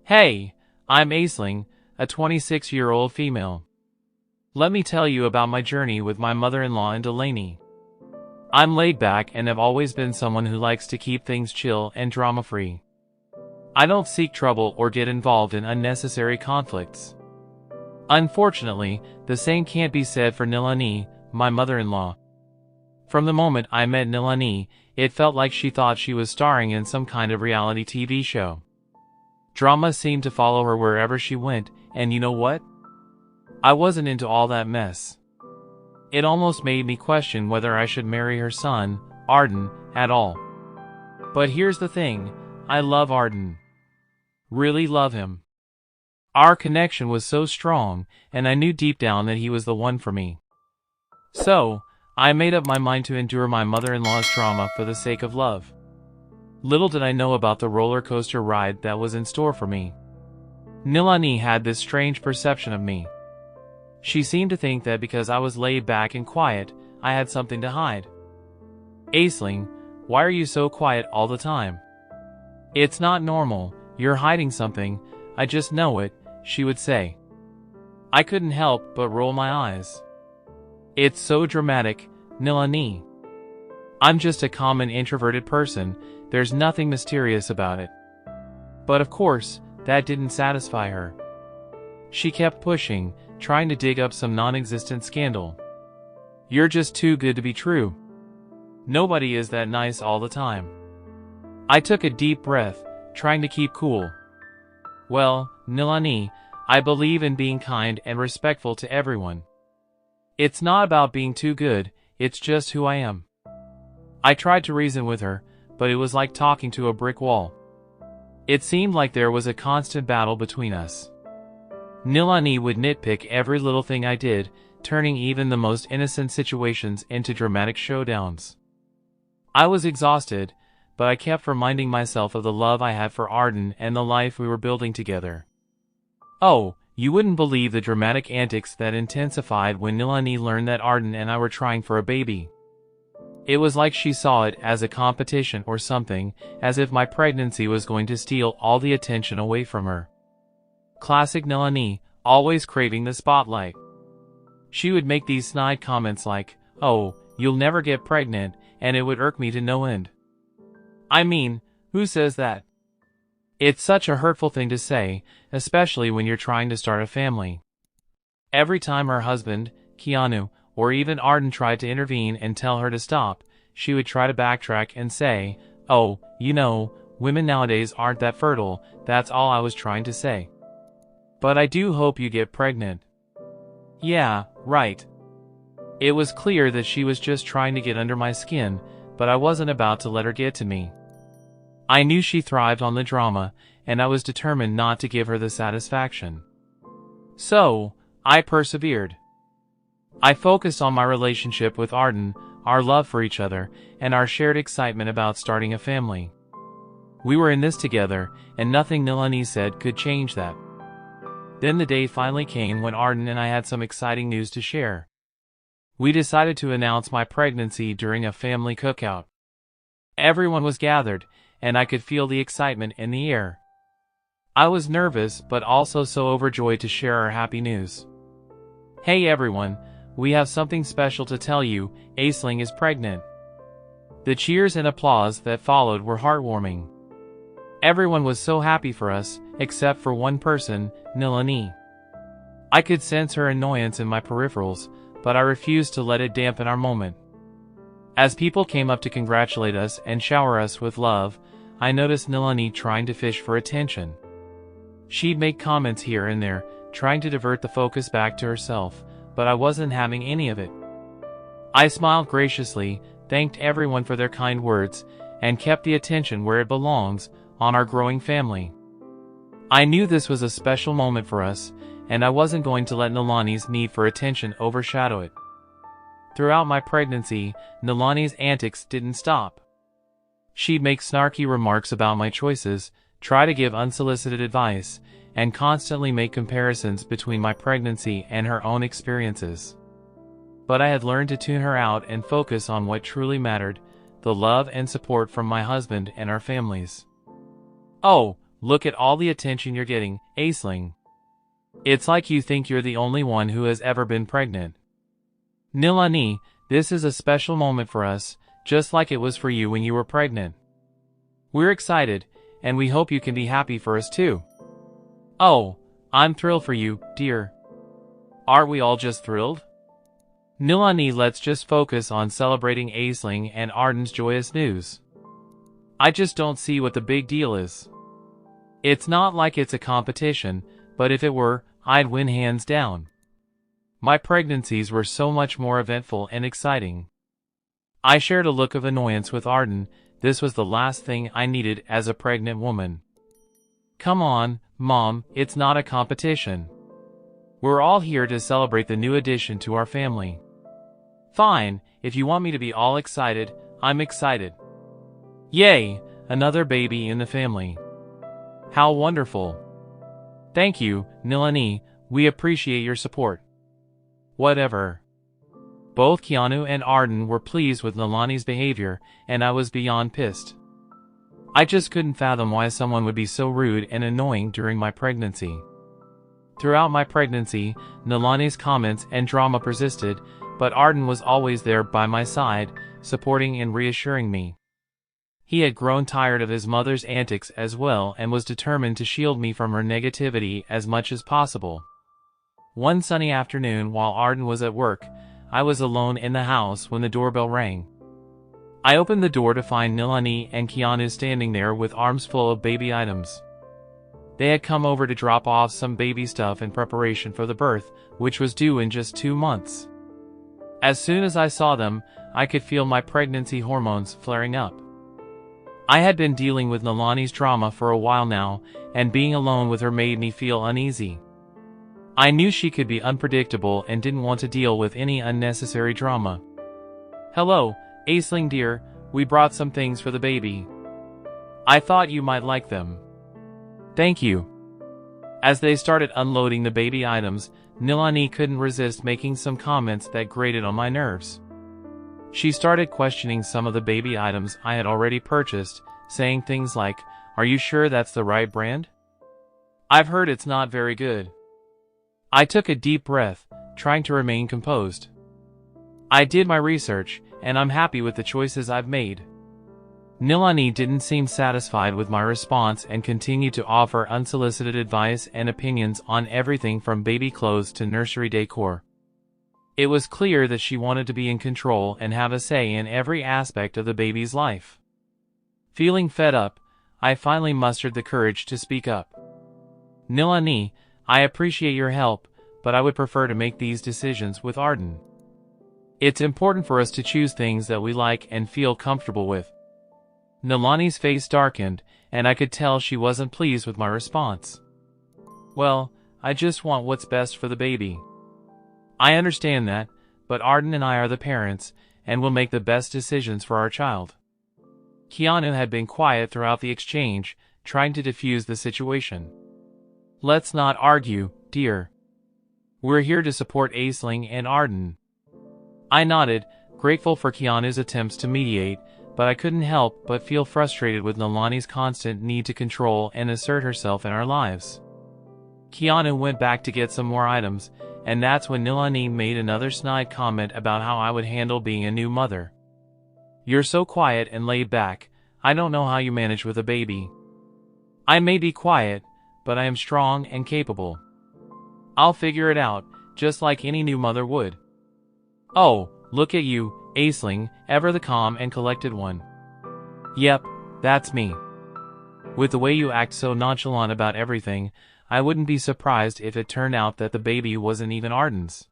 Hey, I'm Aisling, a 26-year-old female. Let me tell you about my journey with my mother-in-law and Delaney. I'm laid back and have always been someone who likes to keep things chill and drama-free. I don't seek trouble or get involved in unnecessary conflicts. Unfortunately, the same can't be said for Nilani, my mother-in-law. From the moment I met Nilani, it felt like she thought she was starring in some kind of reality TV show. Drama seemed to follow her wherever she went, and you know what? I wasn't into all that mess. It almost made me question whether I should marry her son, Arden, at all. But here's the thing, I love Arden. Really love him. Our connection was so strong, and I knew deep down that he was the one for me. So, I made up my mind to endure my mother-in-law's drama for the sake of love. Little did I know about the roller coaster ride that was in store for me. Nilani had this strange perception of me. She seemed to think that because I was laid back and quiet, I had something to hide. Aisling, why are you so quiet all the time? It's not normal, you're hiding something, I just know it, she would say. I couldn't help but roll my eyes. It's so dramatic, Nilani. I'm just a common introverted person, there's nothing mysterious about it. But of course, that didn't satisfy her. She kept pushing, trying to dig up some non-existent scandal. You're just too good to be true. Nobody is that nice all the time. I took a deep breath, trying to keep cool. Well, Nilani, I believe in being kind and respectful to everyone. It's not about being too good, it's just who I am. I tried to reason with her, but it was like talking to a brick wall. It seemed like there was a constant battle between us. Nilani would nitpick every little thing I did, turning even the most innocent situations into dramatic showdowns. I was exhausted, but I kept reminding myself of the love I had for Arden and the life we were building together. Oh, you wouldn't believe the dramatic antics that intensified when Nilani learned that Arden and I were trying for a baby. It was like she saw it as a competition or something, as if my pregnancy was going to steal all the attention away from her. Classic Nilani, always craving the spotlight. She would make these snide comments like, "Oh, you'll never get pregnant," and it would irk me to no end. I mean, who says that? It's such a hurtful thing to say, especially when you're trying to start a family. Every time her husband, Keanu, or even Arden tried to intervene and tell her to stop, she would try to backtrack and say, "Oh, you know, women nowadays aren't that fertile, that's all I was trying to say. But I do hope you get pregnant." Yeah, right. It was clear that she was just trying to get under my skin, but I wasn't about to let her get to me. I knew she thrived on the drama, and I was determined not to give her the satisfaction. So, I persevered. I focused on my relationship with Arden, our love for each other, and our shared excitement about starting a family. We were in this together, and nothing Nilani said could change that. Then the day finally came when Arden and I had some exciting news to share. We decided to announce my pregnancy during a family cookout. Everyone was gathered, and I could feel the excitement in the air. I was nervous but also so overjoyed to share our happy news. Hey everyone, we have something special to tell you, Aisling is pregnant. The cheers and applause that followed were heartwarming. Everyone was so happy for us, except for one person, Nilani. I could sense her annoyance in my peripherals, but I refused to let it dampen our moment. As people came up to congratulate us and shower us with love, I noticed Nilani trying to fish for attention. She'd make comments here and there, trying to divert the focus back to herself, but I wasn't having any of it. I smiled graciously, thanked everyone for their kind words, and kept the attention where it belongs, on our growing family. I knew this was a special moment for us, and I wasn't going to let Nilani's need for attention overshadow it. Throughout my pregnancy, Nilani's antics didn't stop. She'd make snarky remarks about my choices, try to give unsolicited advice, and constantly make comparisons between my pregnancy and her own experiences. But I had learned to tune her out and focus on what truly mattered, the love and support from my husband and our families. Oh, Look at all the attention you're getting, Aisling. It's like you think you're the only one who has ever been pregnant. Nilani, this is a special moment for us, just like it was for you when you were pregnant. We're excited, and we hope you can be happy for us too. Oh, I'm thrilled for you, dear. Aren't we all just thrilled? Nilani, let's just focus on celebrating Aisling and Arden's joyous news. I just don't see what the big deal is. It's not like it's a competition, but if it were, I'd win hands down. My pregnancies were so much more eventful and exciting. I shared a look of annoyance with Arden. This was the last thing I needed as a pregnant woman. Come on, Mom, it's not a competition. We're all here to celebrate the new addition to our family. Fine, if you want me to be all excited, I'm excited. Yay, another baby in the family. How wonderful. Thank you, Nilani, we appreciate your support. Whatever. Both Keanu and Arden were pleased with Nilani's behavior, and I was beyond pissed. I just couldn't fathom why someone would be so rude and annoying during my pregnancy. Throughout my pregnancy, Nilani's comments and drama persisted, but Arden was always there by my side, supporting and reassuring me. He had grown tired of his mother's antics as well and was determined to shield me from her negativity as much as possible. One sunny afternoon while Arden was at work, I was alone in the house when the doorbell rang. I opened the door to find Nilani and Keanu standing there with arms full of baby items. They had come over to drop off some baby stuff in preparation for the birth, which was due in just 2 months. As soon as I saw them, I could feel my pregnancy hormones flaring up. I had been dealing with Nilani's drama for a while now, and being alone with her made me feel uneasy. I knew she could be unpredictable and didn't want to deal with any unnecessary drama. Hello, Aisling dear, we brought some things for the baby. I thought you might like them. Thank you. As they started unloading the baby items, Nilani couldn't resist making some comments that grated on my nerves. She started questioning some of the baby items I had already purchased, saying things like, "Are you sure that's the right brand? I've heard it's not very good." I took a deep breath, trying to remain composed. I did my research, and I'm happy with the choices I've made. Nilani didn't seem satisfied with my response and continued to offer unsolicited advice and opinions on everything from baby clothes to nursery decor. It was clear that she wanted to be in control and have a say in every aspect of the baby's life. Feeling fed up, I finally mustered the courage to speak up. Nilani, I appreciate your help, but I would prefer to make these decisions with Arden. It's important for us to choose things that we like and feel comfortable with. Nilani's face darkened, and I could tell she wasn't pleased with my response. Well, I just want what's best for the baby. I understand that, but Arden and I are the parents, and will make the best decisions for our child. Keanu had been quiet throughout the exchange, trying to defuse the situation. Let's not argue, dear. We're here to support Aisling and Arden. I nodded, grateful for Keanu's attempts to mediate, but I couldn't help but feel frustrated with Nilani's constant need to control and assert herself in our lives. Keanu went back to get some more items, and that's when Nilani made another snide comment about how I would handle being a new mother. You're so quiet and laid back, I don't know how you manage with a baby. I may be quiet, but I am strong and capable. I'll figure it out, just like any new mother would. Oh, look at you, Aisling, ever the calm and collected one. Yep, that's me. With the way you act so nonchalant about everything, I wouldn't be surprised if it turned out that the baby wasn't even Arden's.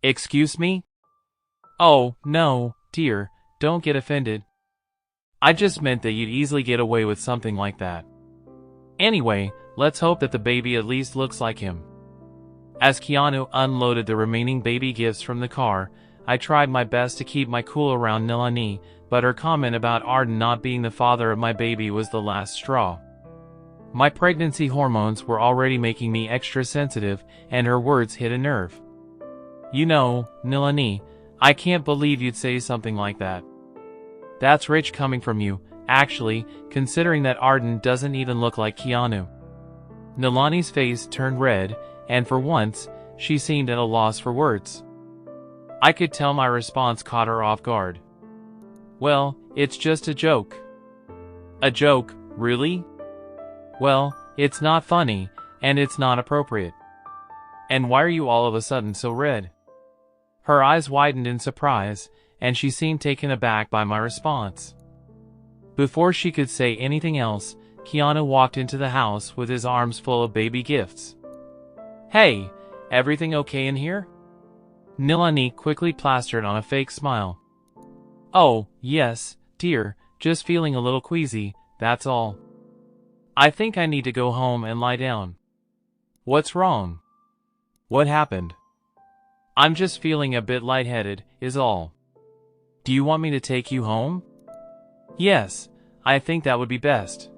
Excuse me? Oh, no, dear, don't get offended. I just meant that you'd easily get away with something like that. Anyway, let's hope that the baby at least looks like him. As Keanu unloaded the remaining baby gifts from the car, I tried my best to keep my cool around Nilani, but her comment about Arden not being the father of my baby was the last straw. My pregnancy hormones were already making me extra sensitive, and her words hit a nerve. You know, Nilani, I can't believe you'd say something like that. That's rich coming from you, Actually, considering that Arden doesn't even look like Keanu. Nilani's face turned red, and for once, she seemed at a loss for words. I could tell my response caught her off guard. Well, it's just a joke. A joke, really? Well, it's not funny, and it's not appropriate. And why are you all of a sudden so red? Her eyes widened in surprise, and she seemed taken aback by my response. Before she could say anything else, Keanu walked into the house with his arms full of baby gifts. Hey, everything okay in here? Nilani quickly plastered on a fake smile. Oh, yes, dear, just feeling a little queasy, that's all. I think I need to go home and lie down. What's wrong? What happened? I'm just feeling a bit lightheaded, is all. Do you want me to take you home? Yes, I think that would be best.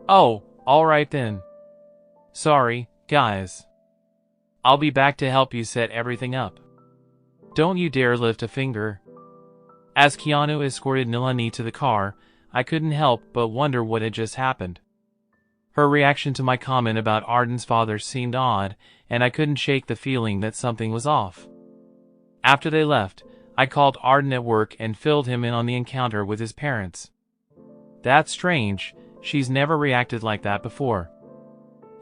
Oh, alright then. Sorry, guys. I'll be back to help you set everything up. Don't you dare lift a finger. As Keanu escorted Nilani to the car, I couldn't help but wonder what had just happened. Her reaction to my comment about Arden's father seemed odd, and I couldn't shake the feeling that something was off. After they left, I called Arden at work and filled him in on the encounter with his parents. That's strange, she's never reacted like that before.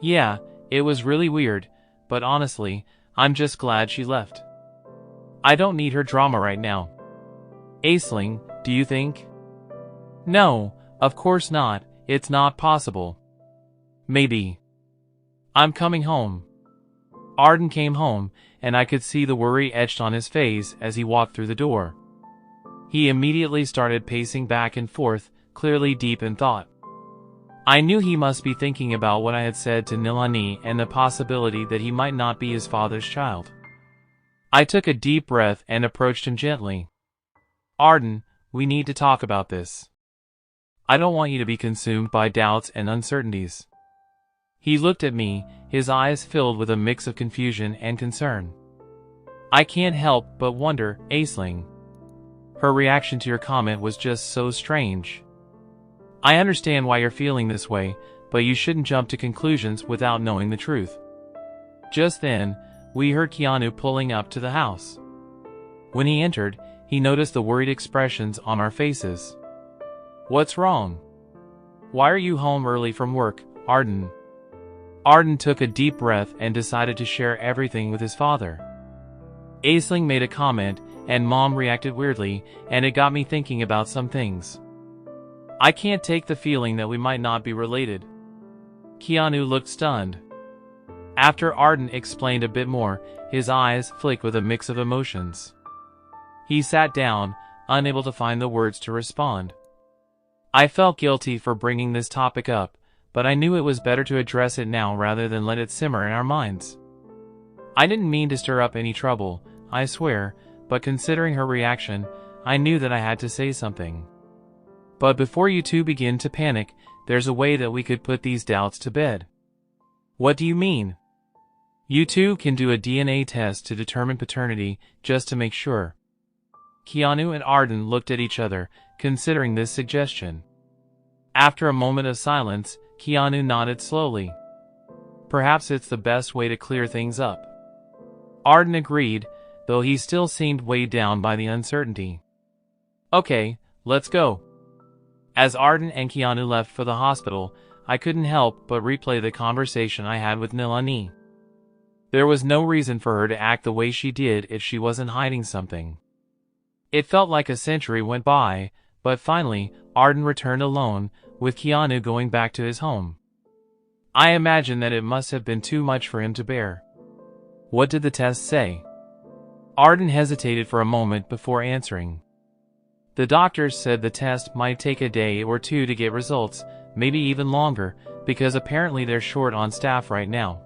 Yeah, it was really weird, but honestly, I'm just glad she left. I don't need her drama right now. Aisling, do you think? No, of course not, it's not possible. Maybe. I'm coming home. Arden came home, and I could see the worry etched on his face as he walked through the door. He immediately started pacing back and forth, clearly deep in thought. I knew he must be thinking about what I had said to Nilani and the possibility that he might not be his father's child. I took a deep breath and approached him gently. Arden, we need to talk about this. I don't want you to be consumed by doubts and uncertainties. He looked at me, his eyes filled with a mix of confusion and concern. I can't help but wonder, Aisling. Her reaction to your comment was just so strange. I understand why you're feeling this way, but you shouldn't jump to conclusions without knowing the truth. Just then, we heard Keanu pulling up to the house. When he entered, he noticed the worried expressions on our faces. What's wrong? Why are you home early from work, Arden? Arden took a deep breath and decided to share everything with his father. Aisling made a comment, and Mom reacted weirdly, and it got me thinking about some things. I can't take the feeling that we might not be related. Keanu looked stunned. After Arden explained a bit more, his eyes flicked with a mix of emotions. He sat down, unable to find the words to respond. I felt guilty for bringing this topic up, but I knew it was better to address it now rather than let it simmer in our minds. I didn't mean to stir up any trouble, I swear, but considering her reaction, I knew that I had to say something. But before you two begin to panic, there's a way that we could put these doubts to bed. What do you mean? You two can do a DNA test to determine paternity, just to make sure. Keanu and Arden looked at each other, considering this suggestion. After a moment of silence, Keanu nodded slowly. Perhaps it's the best way to clear things up. Arden agreed, though he still seemed weighed down by the uncertainty. Okay, let's go. As Arden and Keanu left for the hospital, I couldn't help but replay the conversation I had with Nilani. There was no reason for her to act the way she did if she wasn't hiding something. It felt like a century went by, but finally, Arden returned alone, with Keanu going back to his home. I imagine that it must have been too much for him to bear. What did the test say? Arden hesitated for a moment before answering. The doctors said the test might take a day or two to get results, maybe even longer, because apparently they're short on staff right now.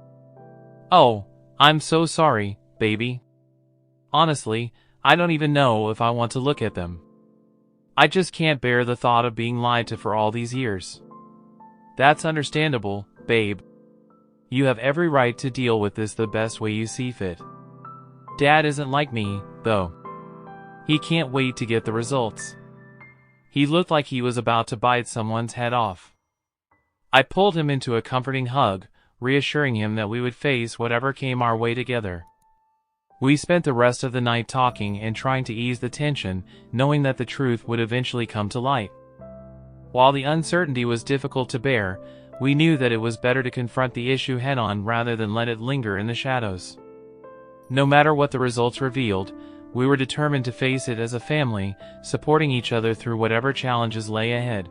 Oh, I'm so sorry, baby. Honestly, I don't even know if I want to look at them. I just can't bear the thought of being lied to for all these years. That's understandable, babe. You have every right to deal with this the best way you see fit. Dad isn't like me, though. He can't wait to get the results. He looked like he was about to bite someone's head off. I pulled him into a comforting hug, reassuring him that we would face whatever came our way together. We spent the rest of the night talking and trying to ease the tension, knowing that the truth would eventually come to light. While the uncertainty was difficult to bear, we knew that it was better to confront the issue head-on rather than let it linger in the shadows. No matter what the results revealed, we were determined to face it as a family, supporting each other through whatever challenges lay ahead.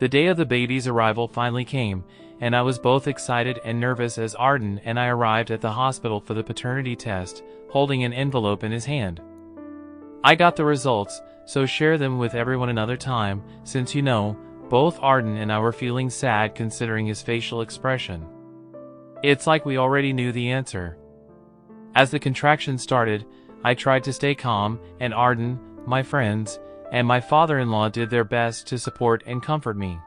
The day of the baby's arrival finally came, and I was both excited and nervous as Arden and I arrived at the hospital for the paternity test, holding an envelope in his hand. I got the results, so share them with everyone another time, since both Arden and I were feeling sad considering his facial expression. It's like we already knew the answer. As the contractions started, I tried to stay calm, and Arden, my friends, and my father-in-law did their best to support and comfort me.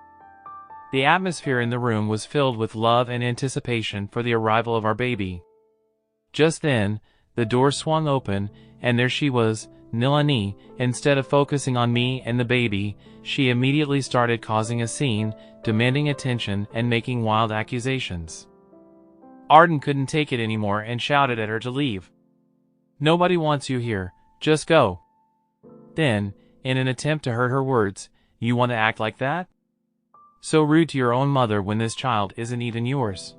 The atmosphere in the room was filled with love and anticipation for the arrival of our baby. Just then, the door swung open, and there she was, Nilani. Instead of focusing on me and the baby, she immediately started causing a scene, demanding attention and making wild accusations. Arden couldn't take it anymore and shouted at her to leave. "Nobody wants you here, just go." Then, in an attempt to hurt her words, "You want to act like that? So rude to your own mother when this child isn't even yours.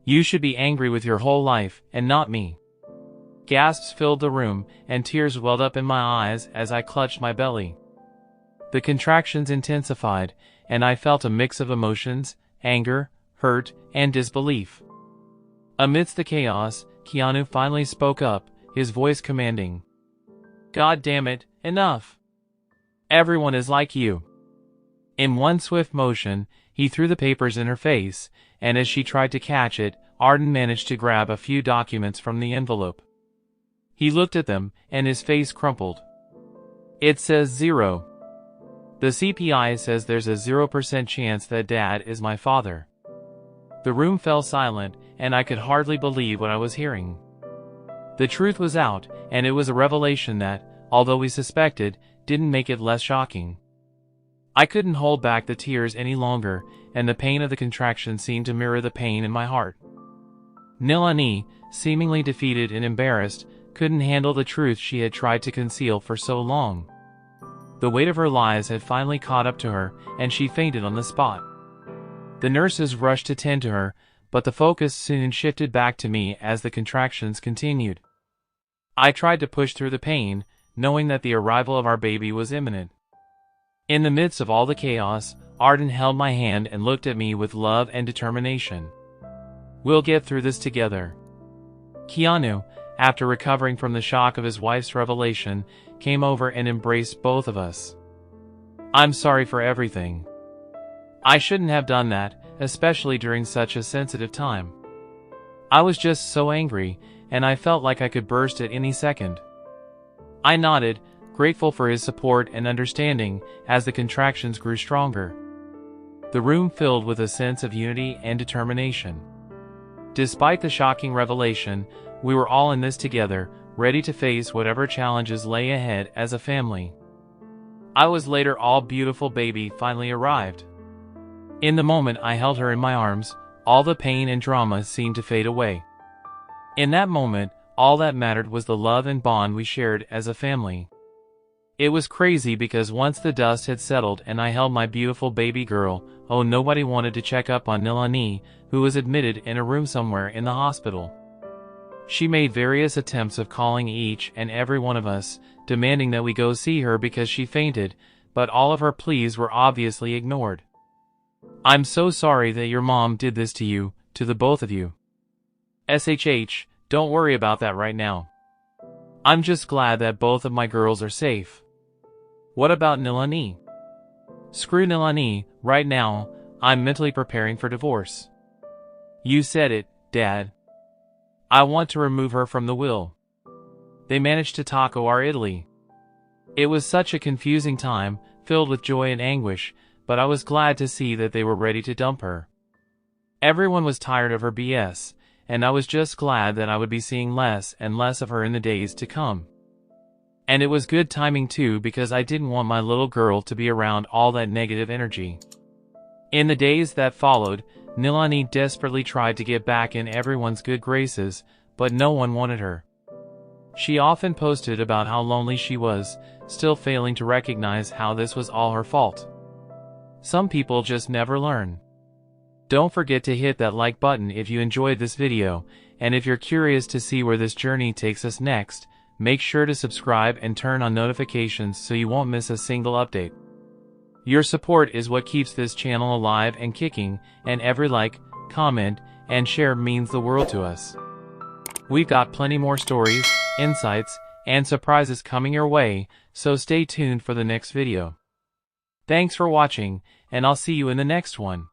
You should be angry with your whole life, and not me." Gasps filled the room, and tears welled up in my eyes as I clutched my belly. The contractions intensified, and I felt a mix of emotions, anger, hurt, and disbelief. Amidst the chaos, Keanu finally spoke up, his voice commanding. "God damn it, enough! Everyone is like you." In one swift motion, he threw the papers in her face, and as she tried to catch it, Arden managed to grab a few documents from the envelope. He looked at them, and his face crumpled. "It says 0. The CPI says there's a 0% chance that Dad is my father." The room fell silent, and I could hardly believe what I was hearing. The truth was out, and it was a revelation that, although we suspected, didn't make it less shocking. I couldn't hold back the tears any longer, and the pain of the contraction seemed to mirror the pain in my heart. Nilani, seemingly defeated and embarrassed, couldn't handle the truth she had tried to conceal for so long. The weight of her lies had finally caught up to her, and she fainted on the spot. The nurses rushed to tend to her, but the focus soon shifted back to me as the contractions continued. I tried to push through the pain, knowing that the arrival of our baby was imminent. In the midst of all the chaos, Arden held my hand and looked at me with love and determination. "We'll get through this together." Keanu, after recovering from the shock of his wife's revelation, came over and embraced both of us. "I'm sorry for everything. I shouldn't have done that, especially during such a sensitive time. I was just so angry, and I felt like I could burst at any second." I nodded, grateful for his support and understanding, as the contractions grew stronger. The room filled with a sense of unity and determination. Despite the shocking revelation, we were all in this together, ready to face whatever challenges lay ahead as a family. I was later all beautiful baby finally arrived. In the moment I held her in my arms, all the pain and drama seemed to fade away. In that moment, all that mattered was the love and bond we shared as a family. It was crazy because once the dust had settled and I held my beautiful baby girl, nobody wanted to check up on Nilani, who was admitted in a room somewhere in the hospital. She made various attempts of calling each and every one of us, demanding that we go see her because she fainted, but all of her pleas were obviously ignored. "I'm so sorry that your mom did this to you, to the both of you. SHH, don't worry about that right now. I'm just glad that both of my girls are safe." "What about Nilani?" "Screw Nilani, right now, I'm mentally preparing for divorce." "You said it, Dad. I want to remove her from the will." They managed to taco our Italy. It was such a confusing time, filled with joy and anguish, but I was glad to see that they were ready to dump her. Everyone was tired of her BS, and I was just glad that I would be seeing less and less of her in the days to come. And it was good timing too, because I didn't want my little girl to be around all that negative energy. In the days that followed, Nilani desperately tried to get back in everyone's good graces, but no one wanted her. She often posted about how lonely she was, still failing to recognize how this was all her fault. Some people just never learn. Don't forget to hit that like button if you enjoyed this video, and if you're curious to see where this journey takes us next, make sure to subscribe and turn on notifications so you won't miss a single update. Your support is what keeps this channel alive and kicking, and every like, comment, and share means the world to us. We've got plenty more stories, insights, and surprises coming your way, so stay tuned for the next video. Thanks for watching, and I'll see you in the next one.